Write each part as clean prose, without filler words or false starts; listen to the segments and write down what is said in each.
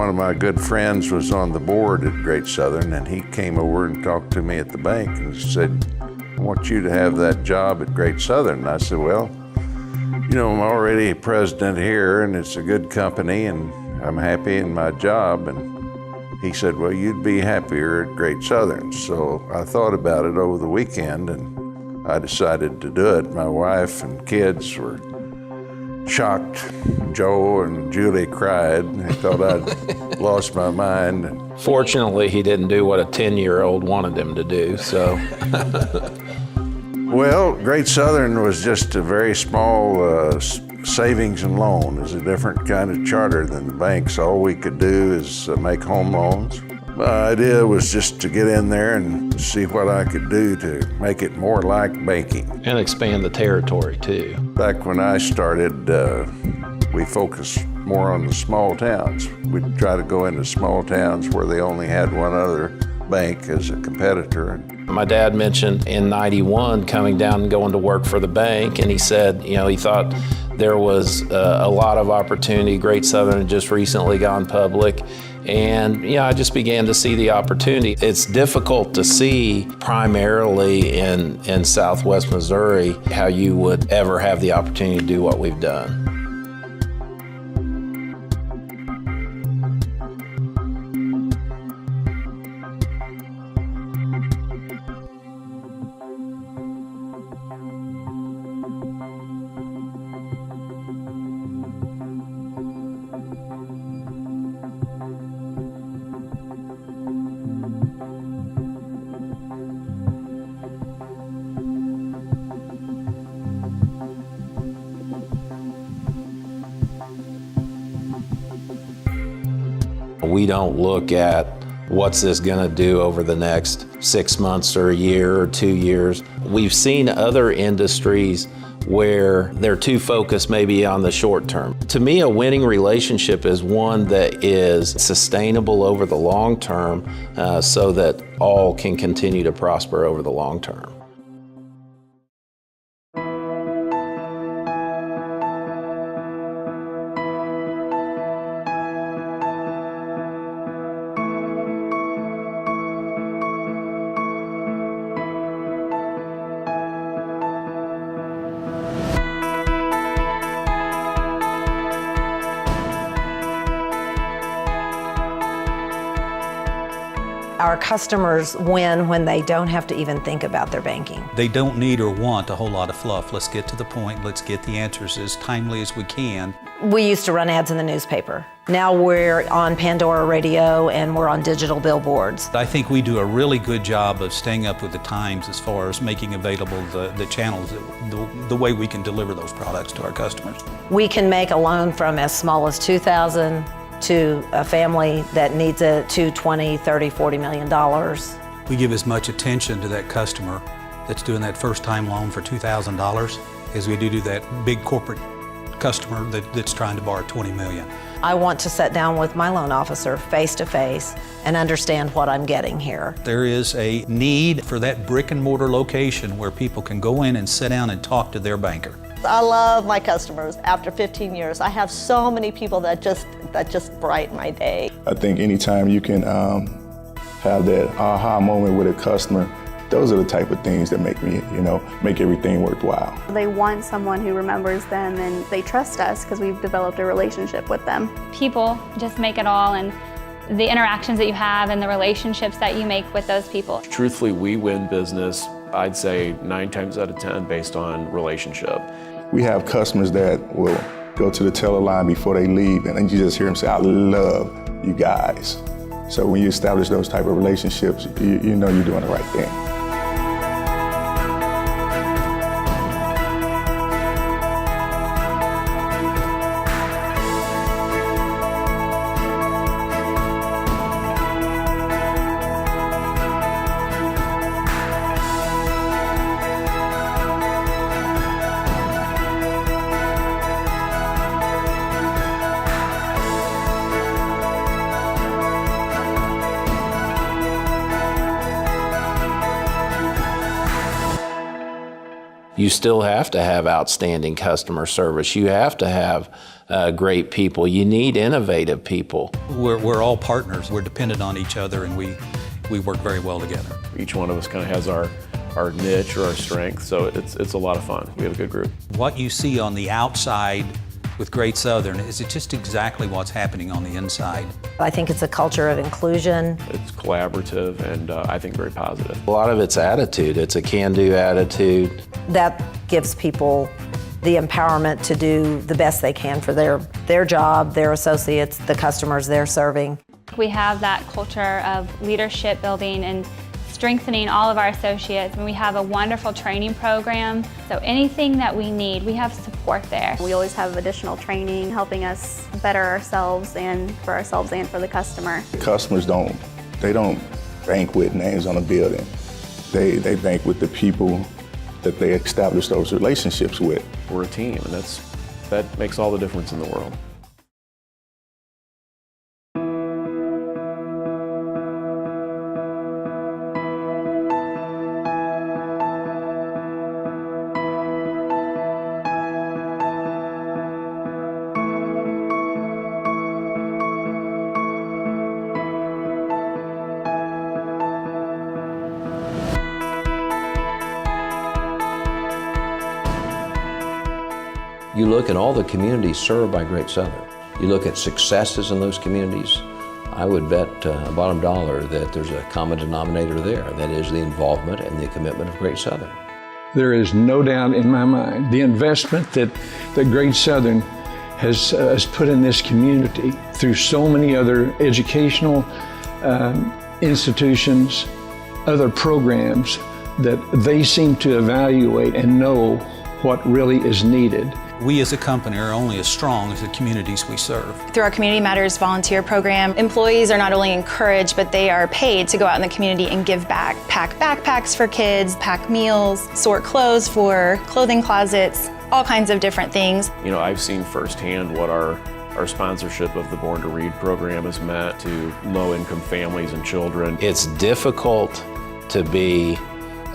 One of my good friends was on the board at Great Southern, and he came over and talked to me at the bank and said, "I want you to have that job at Great Southern." And I said, "Well, you know, I'm already president here, and it's a good company, and I'm happy in my job." And he said, "Well, you'd be happier at Great Southern." So I thought about it over the weekend, and I decided to do it. My wife and kids were shocked. Joe and Julie cried. They thought I'd lost my mind. Fortunately, he didn't do what a 10-year-old wanted him to do, so. Well, Great Southern was just a very small savings and loan. It was a different kind of charter than the banks. All we could do is make home loans. My idea was just to get in there and see what I could do to make it more like banking. And expand the territory too. Back when I started, we focused more on the small towns. We'd try to go into small towns where they only had one other bank as a competitor. My dad mentioned in '91 coming down and going to work for the bank, and he said, you know, he thought there was a lot of opportunity. Great Southern had just recently gone public, and you know, I just began to see the opportunity. It's difficult to see, primarily in Southwest Missouri, how you would ever have the opportunity to do what we've done. We don't look at what's this going to do over the next 6 months or a year or 2 years. We've seen other industries where they're too focused maybe on the short term. To me, a winning relationship is one that is sustainable over the long term, so that all can continue to prosper over the long term. Our customers win when they don't have to even think about their banking. They don't need or want a whole lot of fluff. Let's get to the point. Let's get the answers as timely as we can. We used to run ads in the newspaper. Now we're on Pandora Radio and we're on digital billboards. I think we do a really good job of staying up with the times as far as making available the channels, the way we can deliver those products to our customers. We can make a loan from as small as $2,000 to a family that needs it to $20, $30, $40 million. We give as much attention to that customer that's doing that first time loan for $2,000 as we do to that big corporate customer that's trying to borrow $20 million. I want to sit down with my loan officer face to face and understand what I'm getting here. There is a need for that brick and mortar location where people can go in and sit down and talk to their banker. I love my customers. After 15 years, I have so many people that just brighten my day. I think anytime you can have that aha moment with a customer, those are the type of things that make me, make everything worthwhile. They want someone who remembers them and they trust us because we've developed a relationship with them. People just make it all, and the interactions that you have and the relationships that you make with those people. Truthfully, we win business, I'd say 9 times out of 10 based on relationship. We have customers that will go to the teller line before they leave, and then you just hear them say, "I love you guys." So when you establish those type of relationships, you know you're doing the right thing. You still have to have outstanding customer service. You have to have great people. You need innovative people. We're all partners. We're dependent on each other, and we work very well together. Each one of us kind of has our niche or our strength, so it's a lot of fun. We have a good group. What you see on the outside with Great Southern is just exactly what's happening on the inside. I think it's a culture of inclusion. It's collaborative and I think very positive. A lot of it's attitude. It's a can-do attitude. That gives people the empowerment to do the best they can for their job, their associates, the customers they're serving. We have that culture of leadership building and strengthening all of our associates, and we have a wonderful training program. So anything that we need, we have support there. We always have additional training helping us better ourselves and for the customer. The customers don't bank with names on a building. They bank with the people that they establish those relationships with. We're a team, and that makes all the difference in the world. You look at all the communities served by Great Southern. You look at successes in those communities. I would bet a bottom dollar that there's a common denominator there. That is the involvement and the commitment of Great Southern. There is no doubt in my mind the investment that Great Southern has put in this community through so many other educational institutions, other programs that they seem to evaluate and know what really is needed. We as a company are only as strong as the communities we serve. Through our Community Matters volunteer program, employees are not only encouraged, but they are paid to go out in the community and give back. Pack backpacks for kids, pack meals, sort clothes for clothing closets, all kinds of different things. You know, I've seen firsthand what our sponsorship of the Born to Read program has meant to low-income families and children. It's difficult to be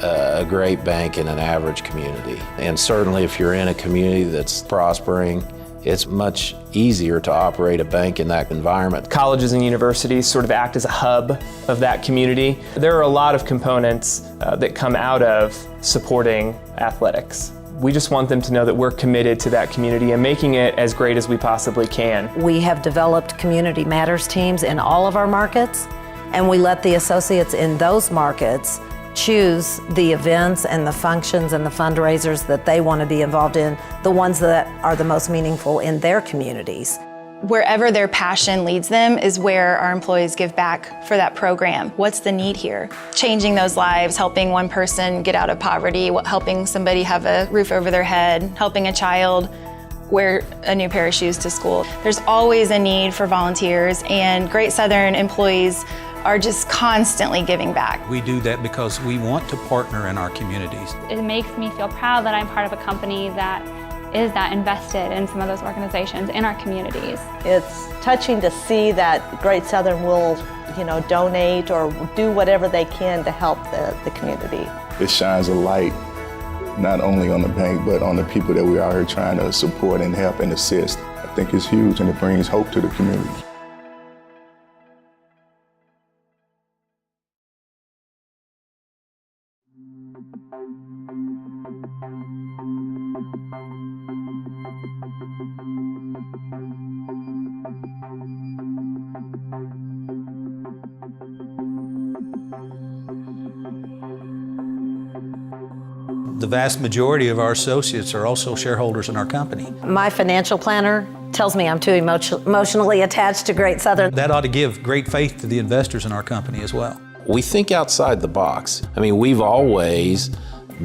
a great bank in an average community. And certainly if you're in a community that's prospering, it's much easier to operate a bank in that environment. Colleges and universities sort of act as a hub of that community. There are a lot of components that come out of supporting athletics. We just want them to know that we're committed to that community and making it as great as we possibly can. We have developed Community Matters teams in all of our markets, and we let the associates in those markets choose the events and the functions and the fundraisers that they want to be involved in, the ones that are the most meaningful in their communities. Wherever their passion leads them is where our employees give back for that program. What's the need here? Changing those lives, helping one person get out of poverty, helping somebody have a roof over their head, helping a child wear a new pair of shoes to school. There's always a need for volunteers, and Great Southern employees are just constantly giving back. We do that because we want to partner in our communities. It makes me feel proud that I'm part of a company that is that invested in some of those organizations in our communities. It's touching to see that Great Southern will, donate or do whatever they can to help the community. It shines a light not only on the bank, but on the people that we are here trying to support and help and assist. I think it's huge, and it brings hope to the community. The vast majority of our associates are also shareholders in our company. My financial planner tells me I'm too emotionally attached to Great Southern. That ought to give great faith to the investors in our company as well. We think outside the box. I mean, we've always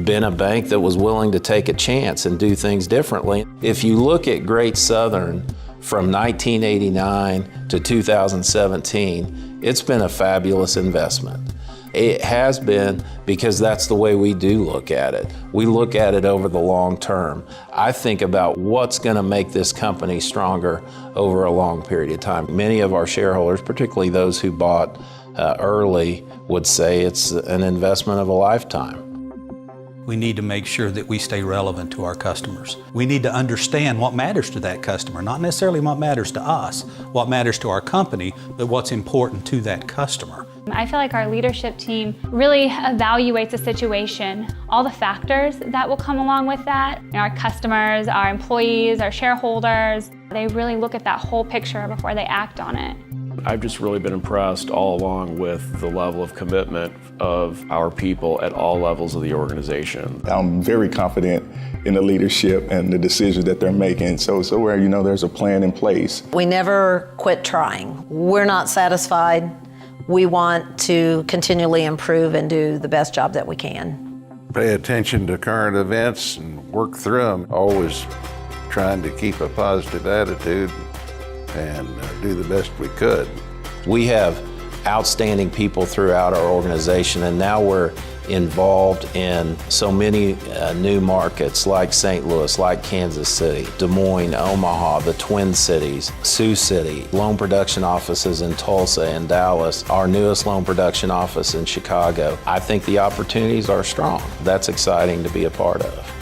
been a bank that was willing to take a chance and do things differently. If you look at Great Southern from 1989 to 2017, it's been a fabulous investment. It has been because that's the way we do look at it. We look at it over the long term. I think about what's going to make this company stronger over a long period of time. Many of our shareholders, particularly those who bought early, would say it's an investment of a lifetime. We need to make sure that we stay relevant to our customers. We need to understand what matters to that customer, not necessarily what matters to us, what matters to our company, but what's important to that customer. I feel like our leadership team really evaluates a situation, all the factors that will come along with that. Our customers, our employees, our shareholders, they really look at that whole picture before they act on it. I've just really been impressed all along with the level of commitment of our people at all levels of the organization. I'm very confident in the leadership and the decisions that they're making. So where there's a plan in place. We never quit trying. We're not satisfied. We want to continually improve and do the best job that we can. Pay attention to current events and work through them. Always trying to keep a positive attitude and do the best we could. We have outstanding people throughout our organization, and now we're involved in so many new markets like St. Louis, like Kansas City, Des Moines, Omaha, the Twin Cities, Sioux City, loan production offices in Tulsa and Dallas, our newest loan production office in Chicago. I think the opportunities are strong. That's exciting to be a part of.